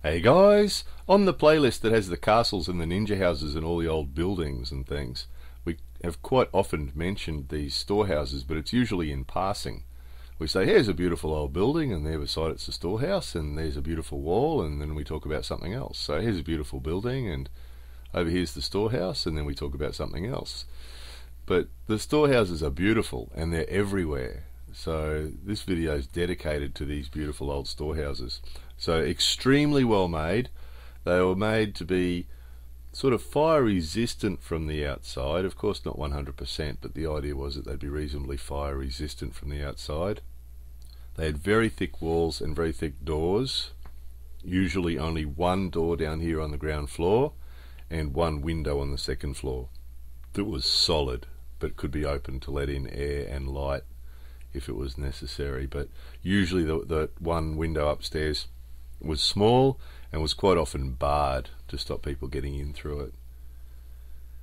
Hey guys, on the playlist that has the castles and the ninja houses and all the old buildings and things, we have quite often mentioned these storehouses, but it's usually in passing. We say, here's a beautiful old building, and there beside it's a storehouse, and there's a beautiful wall, and then we talk about something else. So here's a beautiful building, and over here's the storehouse, and then we talk about something else. But the storehouses are beautiful, and they're everywhere. So this video is dedicated to these beautiful old storehouses. So extremely well made. They were made to be sort of fire resistant from the outside. Of course not 100%, but the idea was that they'd be reasonably fire resistant from the outside. They had very thick walls and very thick doors. Usually only one door down here on the ground floor and one window on the second floor. That was solid, but could be opened to let in air and light if it was necessary. But usually the one window upstairs was small and was quite often barred to stop people getting in through it.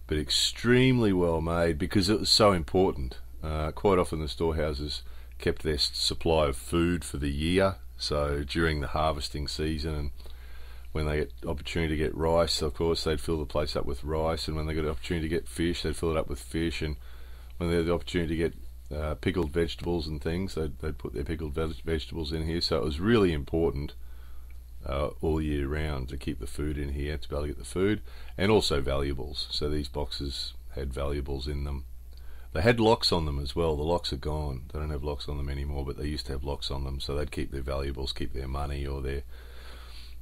But extremely well made because it was so important. Quite often the storehouses kept their supply of food for the year. So during the harvesting season, and when they get opportunity to get rice, of course they'd fill the place up with rice, and when they got the opportunity to get fish, they'd fill it up with fish, and when they had the opportunity to get pickled vegetables and things, they'd put their pickled vegetables in here. So it was really important all year round to keep the food in here, to be able to get the food, and also valuables. So these boxes had valuables in them. They had locks on them as well. The locks are gone. They don't have locks on them anymore, but they used to have locks on them, so they'd keep their valuables, keep their money or their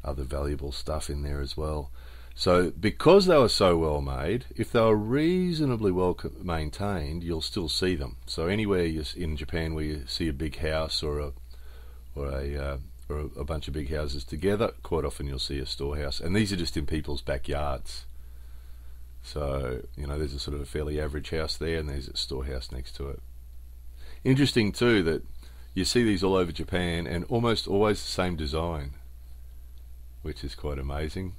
other valuable stuff in there as well. So because they were so well made, if they were reasonably well maintained, you'll still see them. So anywhere in Japan where you see a big house or a bunch of big houses together, quite often you'll see a storehouse, and these are just in people's backyards. So you know, there's a sort of a fairly average house there, and there's a storehouse next to it. Interesting too that you see these all over Japan, and almost always the same design, which is quite amazing.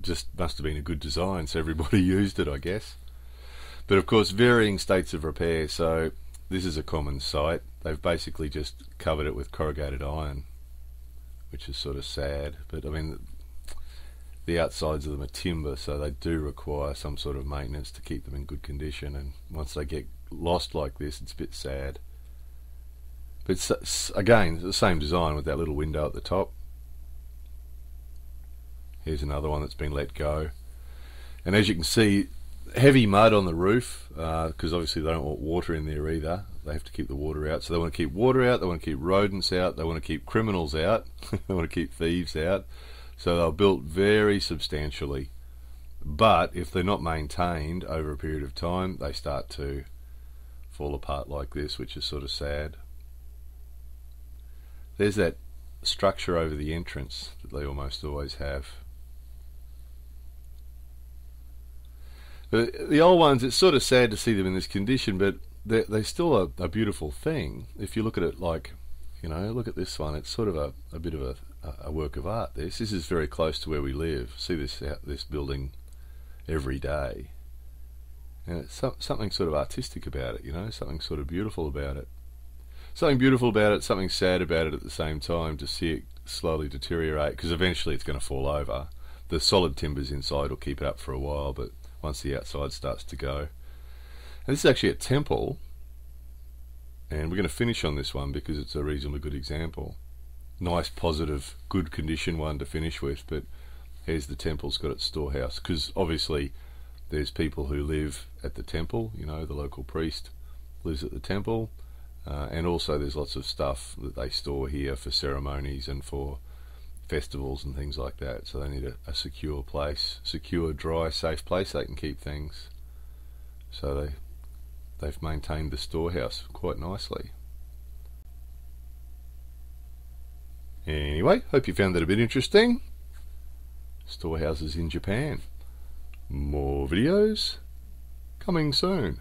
Just must have been a good design, so everybody used it, I guess. But of course, varying states of repair. So this is a common sight. They've basically just covered it with corrugated iron, which is sort of sad. But I mean, the outsides of them are timber, so they do require some sort of maintenance to keep them in good condition, and once they get lost like this, it's a bit sad. But it's, again, it's the same design with that little window at the top. Here's another one that's been let go, and as you can see, heavy mud on the roof, because obviously they don't want water in there either. They have to keep the water out, so they want to keep water out, they want to keep rodents out, they want to keep criminals out, they want to keep thieves out. So they're built very substantially, but if they're not maintained over a period of time, they start to fall apart like this, which is sort of sad. There's that structure over the entrance that they almost always have. But the old ones, it's sort of sad to see them in this condition, but they're still a beautiful thing. If you look at it like, you know, look at this one, it's sort of a bit of a work of art. This is very close to where we live. See this building every day, and it's something sort of artistic about it, you know, something sort of beautiful about it. Something beautiful about it, something sad about it at the same time, to see it slowly deteriorate, because eventually it's going to fall over. The solid timbers inside will keep it up for a while, but once the outside starts to go. And this is actually a temple, and we're going to finish on this one because it's a reasonably good example. Nice, positive, good condition one to finish with. But here's the temple's got its storehouse, because obviously there's people who live at the temple, you know, the local priest lives at the temple, and also there's lots of stuff that they store here for ceremonies and for festivals and things like that. So they need a secure place, secure, dry, safe place they can keep things. So they've maintained the storehouse quite nicely. Anyway, hope you found that a bit interesting. Storehouses in Japan. More videos coming soon.